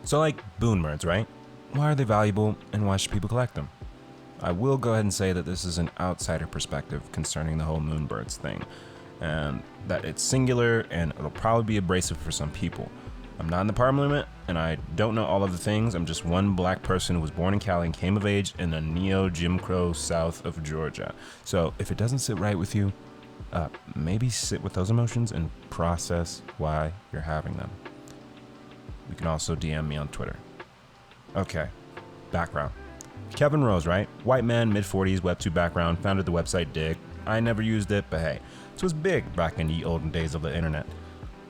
So like boonmirds, right? Why are they valuable and why should people collect them? I will go ahead and say that this is an outsider perspective concerning the whole moonbirds thing, and that it's singular and it'll probably be abrasive for some people. I'm not in the parliament and I don't know all of the things. I'm just one black person who was born in Cali and came of age in the neo-Jim Crow south of Georgia. So if it doesn't sit right with you, maybe sit with those emotions and process why you're having them. You can also DM me on Twitter. Okay, background. Kevin Rose, right? White man, mid-40s, Web2 background, founded the website Dig. I never used it, but hey, this was big back in the olden days of the internet.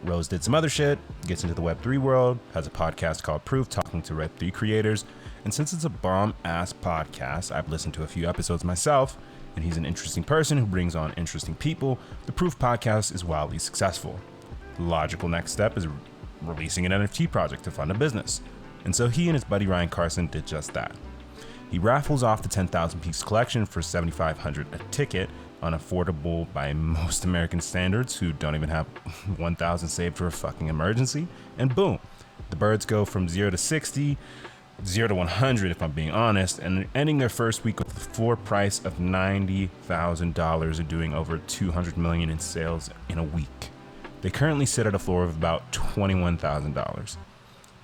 Rose did some other shit, gets into the Web3 world, has a podcast called Proof, talking to Web3 creators, and since it's a bomb-ass podcast, I've listened to a few episodes myself, and he's an interesting person who brings on interesting people. The Proof podcast is wildly successful. The logical next step is releasing an NFT project to fund a business. And so he and his buddy Ryan Carson did just that. He raffles off the 10,000 piece collection for $7,500 a ticket, unaffordable by most American standards who don't even have 1,000 saved for a fucking emergency. And boom, the birds go from 0 to 60, 0 to 100 if I'm being honest, and ending their first week with a floor price of $90,000 and doing over $200 million in sales in a week. They currently sit at a floor of about $21,000.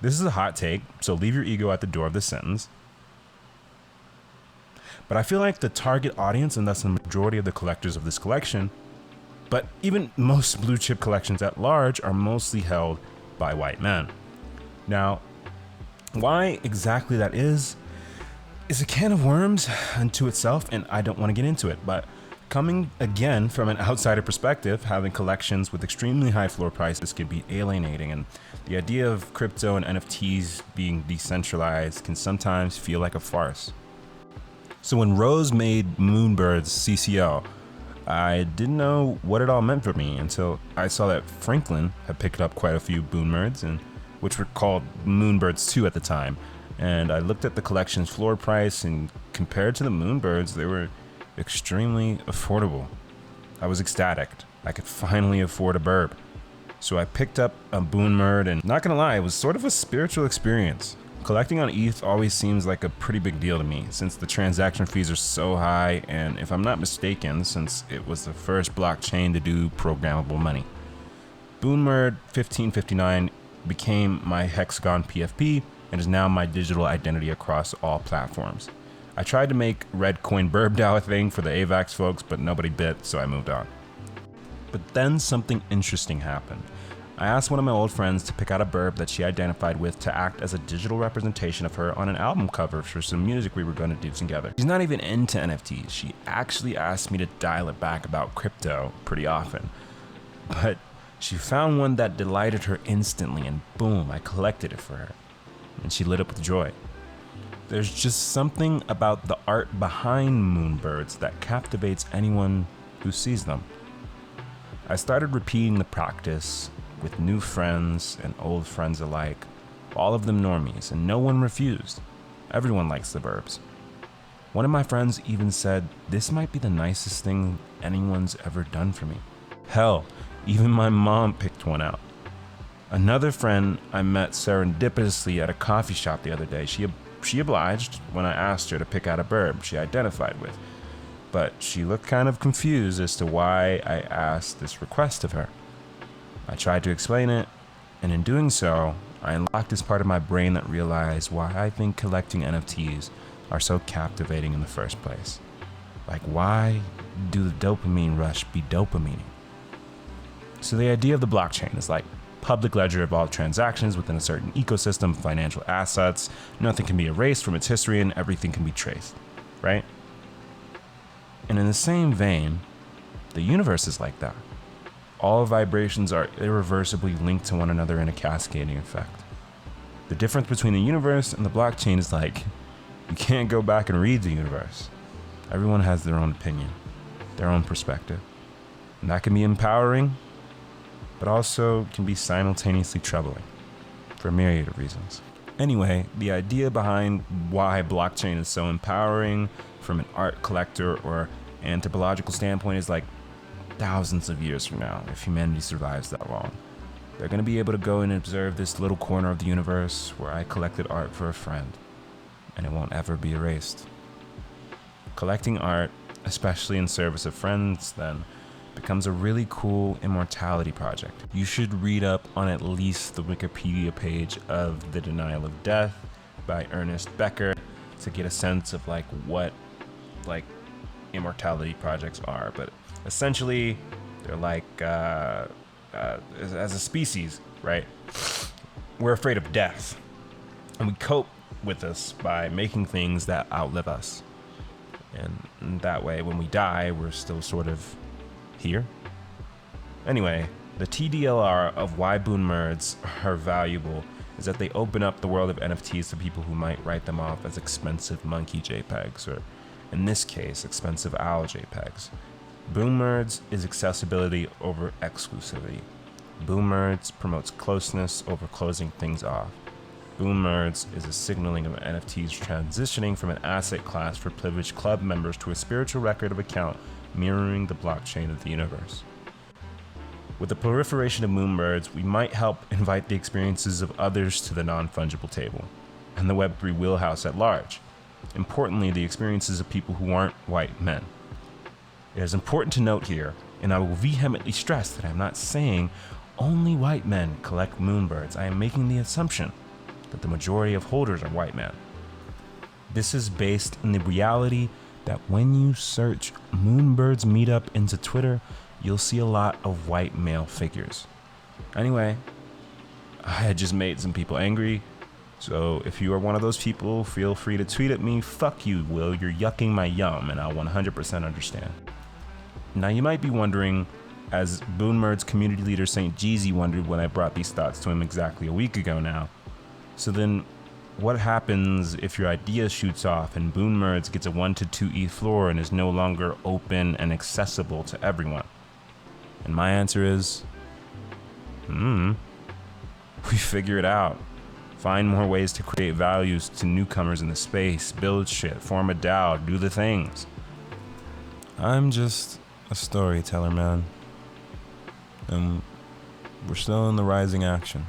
This is a hot take, so leave your ego at the door of this sentence. But I feel like the target audience, and thus the majority of the collectors of this collection, but even most blue chip collections at large, are mostly held by white men. Now, why exactly that is a can of worms unto itself, and I don't want to get into it, but coming again from an outsider perspective, having collections with extremely high floor prices can be alienating, and the idea of crypto and NFTs being decentralized can sometimes feel like a farce. So when Rose made Moonbirds CCL, I didn't know what it all meant for me until I saw that Franklin had picked up quite a few boonmirds, and which were called Moonbirds 2 at the time. And I looked at the collection's floor price, and compared to the Moonbirds, they were extremely affordable. I was ecstatic. I could finally afford a burb. So I picked up a boonmird, and not gonna lie, it was sort of a spiritual experience. Collecting on ETH always seems like a pretty big deal to me since the transaction fees are so high, and if I'm not mistaken, since it was the first blockchain to do programmable money. Boonmird 1559 became my Hexagon PFP and is now my digital identity across all platforms. I tried to make Red Coin Burb DAO a thing for the AVAX folks, but nobody bit, so I moved on. But then something interesting happened. I asked one of my old friends to pick out a burb that she identified with to act as a digital representation of her on an album cover for some music we were going to do together. She's not even into NFTs. She actually asked me to dial it back about crypto pretty often. But she found one that delighted her instantly, and boom, I collected it for her. And she lit up with joy. There's just something about the art behind Moonbirds that captivates anyone who sees them. I started repeating the practice with new friends and old friends alike, all of them normies, and no one refused. Everyone likes the burbs. One of my friends even said, "This might be the nicest thing anyone's ever done for me." Hell, even my mom picked one out. Another friend I met serendipitously at a coffee shop the other day, she obliged when I asked her to pick out a burb she identified with, but she looked kind of confused as to why I asked this request of her. I tried to explain it, and in doing so, I unlocked this part of my brain that realized why I think collecting NFTs are so captivating in the first place. Like, why do the dopamine rush be dopamine? So the idea of the blockchain is like public ledger of all transactions within a certain ecosystem of financial assets. Nothing can be erased from its history and everything can be traced, right? And in the same vein, the universe is like that. All vibrations are irreversibly linked to one another in a cascading effect. The difference between the universe and the blockchain is like, you can't go back and read the universe. Everyone has their own opinion, their own perspective. And that can be empowering, but also can be simultaneously troubling for a myriad of reasons. Anyway, the idea behind why blockchain is so empowering from an art collector or anthropological standpoint is like thousands of years from now, if humanity survives that long. They're going to be able to go and observe this little corner of the universe where I collected art for a friend, and it won't ever be erased. Collecting art, especially in service of friends, then, becomes a really cool immortality project. You should read up on at least the Wikipedia page of The Denial of Death by Ernest Becker to get a sense of what immortality projects are. But essentially, they're as a species, right? We're afraid of death, and we cope with this by making things that outlive us. And that way, when we die, we're still sort of here. Anyway, the TDLR of why boonmirds are valuable is that they open up the world of NFTs to people who might write them off as expensive monkey JPEGs, or in this case, expensive owl JPEGs. Boonmirds is accessibility over exclusivity. Boonmirds promotes closeness over closing things off. Boonmirds is a signaling of NFTs transitioning from an asset class for privileged club members to a spiritual record of account mirroring the blockchain of the universe. With the proliferation of boonmirds, we might help invite the experiences of others to the non-fungible table, and the Web3 wheelhouse at large. Importantly, the experiences of people who aren't white men. It is important to note here, and I will vehemently stress that I'm not saying only white men collect moonbirds. I am making the assumption that the majority of holders are white men. This is based on the reality that when you search Moonbirds Meetup into Twitter, you'll see a lot of white male figures. Anyway, I had just made some people angry, so if you are one of those people, feel free to tweet at me. Fuck you, Will, you're yucking my yum, and I'll 100% understand. Now you might be wondering, as Boonmirds community leader St. Jeezy wondered when I brought these thoughts to him exactly a week ago now, so then what happens if your idea shoots off and Boonmirds gets a 1 to 2 ETH floor and is no longer open and accessible to everyone? And my answer is, we figure it out. Find more ways to create values to newcomers in the space, build shit, form a DAO, do the things. I'm just a storyteller, man. And we're still in the rising action.